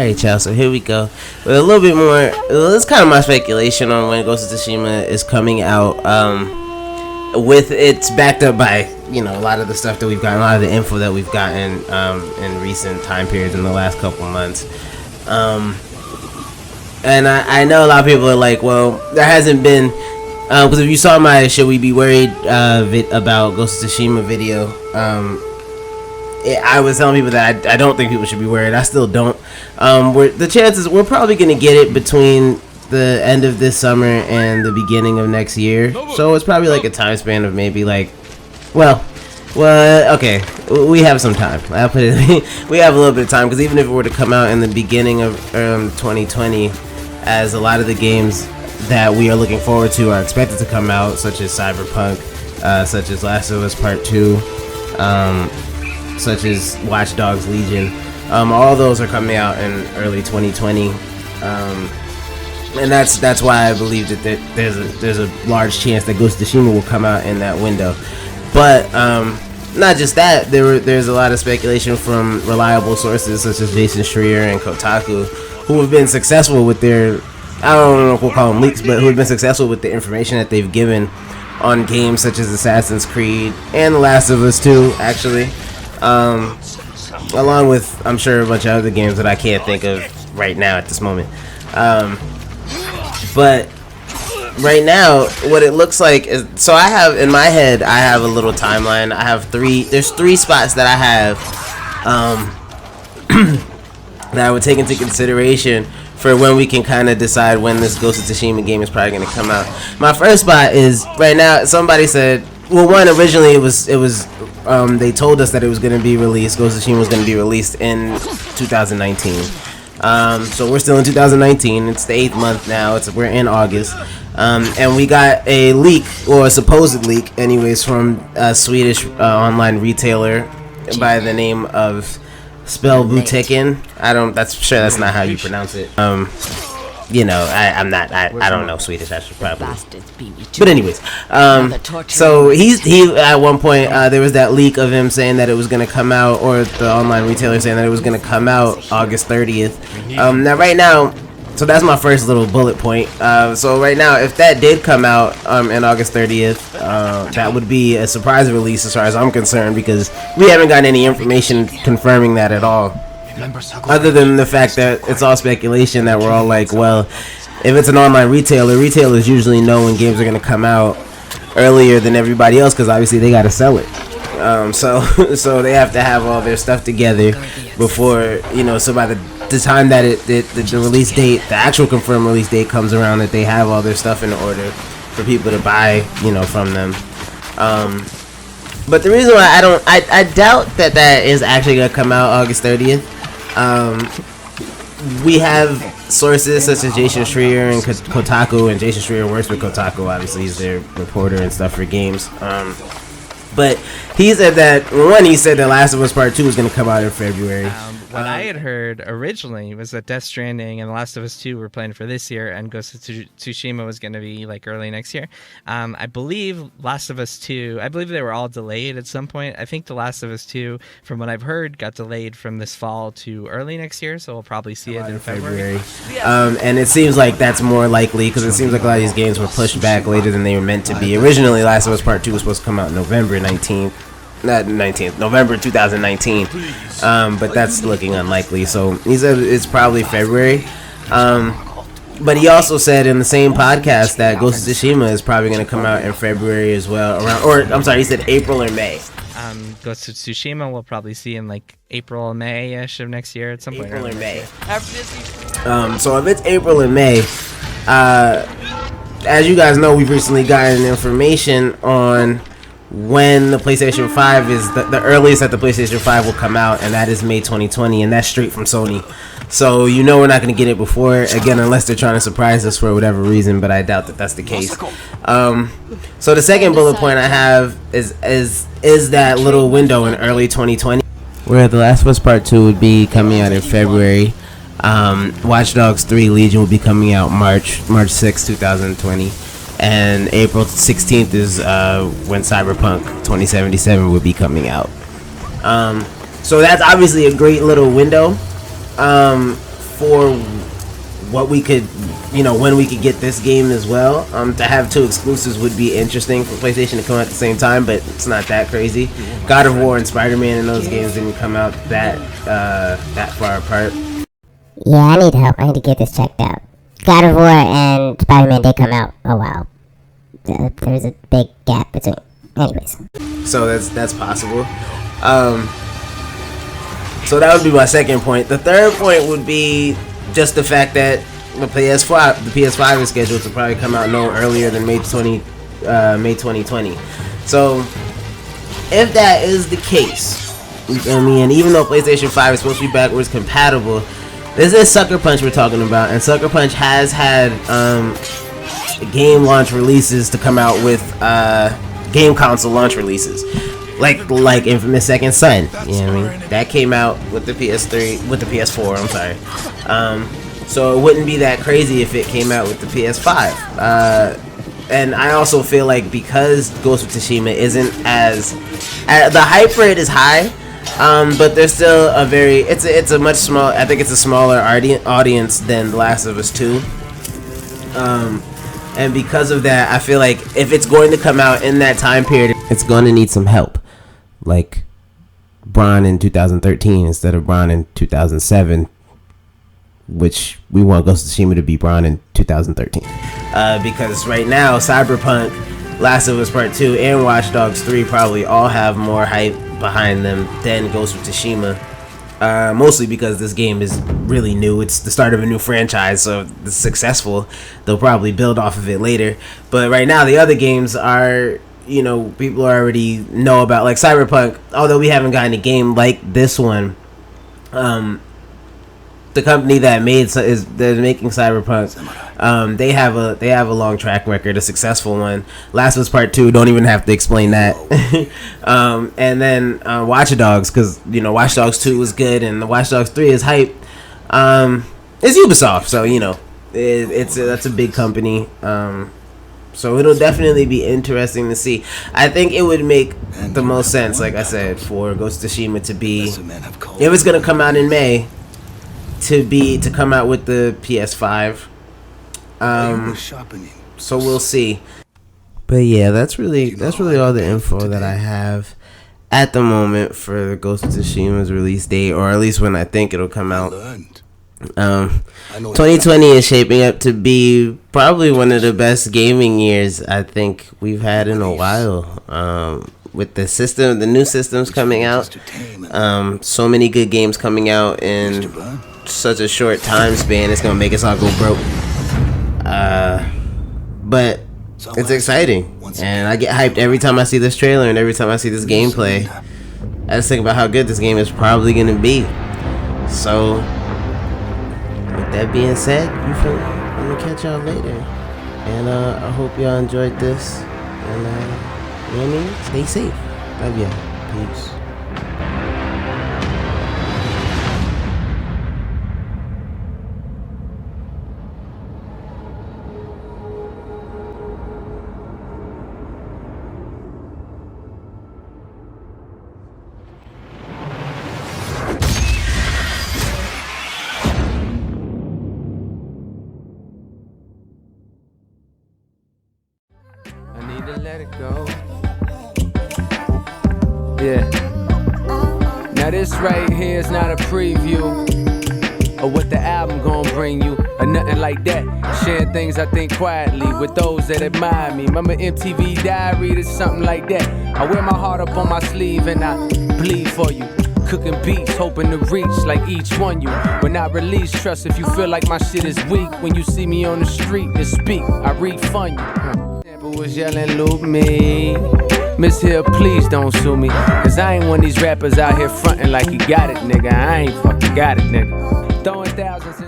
Alright, y'all, so here we go with a little bit more. It's kind of my speculation on when Ghost of Tsushima is coming out. With it's backed up by, you know, a lot of the stuff that we've gotten, a lot of the info that we've gotten in recent time periods in the last couple months. And I know a lot of people are like, well, there hasn't been, because if you saw my Should We Be Worried about Ghost of Tsushima video, I was telling people that I don't think people should be worried. I still don't. The chances, we're probably going to get it between the end of this summer and the beginning of next year. So it's probably like a time span of maybe like, well, okay, we have some time. I'll put it. We have a little bit of time, because even if it were to come out in the beginning of 2020, as a lot of the games that we are looking forward to are expected to come out, such as Cyberpunk, such as Last of Us Part 2, such as Watch Dogs Legion, all those are coming out in early 2020, and that's why I believe that there's a large chance that Ghost of Tsushima will come out in that window. But not just that, there's a lot of speculation from reliable sources such as Jason Schreier and Kotaku, who have been successful with their, I don't know if we'll call them leaks, but who have been successful with the information that they've given on games such as Assassin's Creed and The Last of Us 2, actually. Along with, I'm sure, a bunch of other games that I can't think of right now at this moment. But right now, what it looks like is, so I have, in my head, I have a little timeline. There's three spots that I have that I would take into consideration for when we can kind of decide when this Ghost of Tsushima game is probably going to come out. My first spot is, right now, somebody said, well, one, originally it was they told us that it was going to be released, Ghost of Tsushima was going to be released in 2019. So we're still in 2019. It's the 8th month now. We're in August. And we got a leak, or a supposed leak anyways, from a Swedish online retailer by the name of Spelbutiken. That's not how you pronounce it. You know, I don't know Swedish. I should probably. But anyways, so he at one point there was that leak of him saying that it was going to come out, or the online retailer saying that it was going to come out August 30th. Now right now, so that's my first little bullet point. So right now, if that did come out in August 30th, that would be a surprise release as far as I'm concerned, because we haven't gotten any information confirming that at all. Other than the fact that it's all speculation, that we're all like, well, if it's an online retailer, retailers usually know when games are going to come out earlier than everybody else, because obviously they got to sell it. So they have to have all their stuff together before, you know, so by the time that the release date, the actual confirmed release date comes around, that they have all their stuff in order for people to buy, you know, from them. But the reason why I doubt that is actually going to come out August 30th. We have sources such as Jason Schreier and Kotaku, and Jason Schreier works with Kotaku, obviously he's their reporter and stuff for games. But he said that Last of Us Part 2 was going to come out in February. What I had heard originally was that Death Stranding and The Last of Us 2 were planned for this year, and Ghost of Tsushima was going to be like early next year. I believe Last of Us 2, I believe they were all delayed at some point. I think The Last of Us 2, from what I've heard, got delayed from this fall to early next year, so we'll probably see it in February. And it seems like that's more likely, because it seems like a lot of these games were pushed back later than they were meant to be. Originally, Last of Us Part 2 was supposed to come out November 2019, but that's looking unlikely, so he said it's probably February. But he also said in the same podcast that Ghost of Tsushima is probably going to come out in February as well, he said April or May. Ghost of Tsushima we'll probably see in like April or May-ish of next year at some point. April or May. So if it's April or May, as you guys know, we've recently gotten information on when the PlayStation 5 is the earliest that the PlayStation 5 will come out, and that is May 2020, and that's straight from Sony. So you know we're not going to get it before, again, unless they're trying to surprise us for whatever reason, but I doubt that that's the case. So the second bullet point I have is that little window in early 2020, where The Last of Us Part 2 would be coming out in February. Watch Dogs 3 Legion will be coming out March 6, 2020. And April 16th is when Cyberpunk 2077 will be coming out. So that's obviously a great little window. for what we could, when we could get this game as well. To have two exclusives would be interesting for PlayStation to come out at the same time, but it's not that crazy. God of War and Spider-Man in those games didn't come out that far apart. Yeah, I need help. I need to get this checked out. God of War and Spider-Man did come out a while. There's a big gap between. Anyways. So that's possible. So that would be my second point. The third point would be just the fact that the PS5 is scheduled to probably come out no earlier than May 2020. So if that is the case, and even though PlayStation 5 is supposed to be backwards compatible, this is Sucker Punch we're talking about, and Sucker Punch has had game launch releases to come out with game console launch releases, like Infamous Second Son. You know what I mean? That came out with the PS4. I'm sorry. So it wouldn't be that crazy if it came out with the PS5. And I also feel like because Ghost of Tsushima isn't as the hype for it is high, but there's still it's a much small. I think it's a smaller audience than The Last of Us 2. And because of that, I feel like if it's going to come out in that time period, it's going to need some help, like Braun in 2013 instead of Braun in 2007, which we want Ghost of Tsushima to be Braun in 2013. Because right now, Cyberpunk, Last of Us Part 2, and Watch Dogs 3 probably all have more hype behind them than Ghost of Tsushima. Mostly because this game is really new. It's the start of a new franchise, so if it's successful, they'll probably build off of it later. But right now, the other games are, people already know about, like Cyberpunk. Although we haven't gotten a game like this one, the company that they're making Cyberpunk, they have a long track record, a successful one. Last of Us Part 2, don't even have to explain that. And then Watch Dogs, because Watch Dogs 2 was good and the Watch Dogs 3 is hype. It's Ubisoft, so that's a big company. So it'll definitely be interesting to see. I think it would make the most sense, like I said, for Ghost of Tsushima to be, if it's gonna come out in May, to come out with the PS5. So we'll see. But yeah, that's really all the info that I have at the moment for Ghost of Tsushima's release date, or at least when I think it'll come out. 2020 is shaping up to be probably one of the best gaming years I think we've had in a while. With the new systems coming out, so many good games coming out in such a short time span, it's gonna make us all go broke. But it's exciting, and I get hyped every time I see this trailer and every time I see this gameplay. I just think about how good this game is probably gonna be. So with that being said, I'm gonna catch y'all later, and I hope y'all enjoyed this, and you know what I mean? Stay safe. Love ya. Peace. I need to let it go. Yeah. Now this right here is not a preview of what the album gon' bring you, or nothing like that. Sharing things I think quietly with those that admire me. Remember MTV Diary, it's something like that. I wear my heart up on my sleeve and I bleed for you. Cooking beats, hoping to reach like each one you. When I release, trust if you feel like my shit is weak. When you see me on the street to speak, I refund you. Sample was yelling, loop me. Miss Hill, please don't sue me. Cause I ain't one of these rappers out here frontin' like you got it, nigga. I ain't fucking got it, nigga. Throwing thousands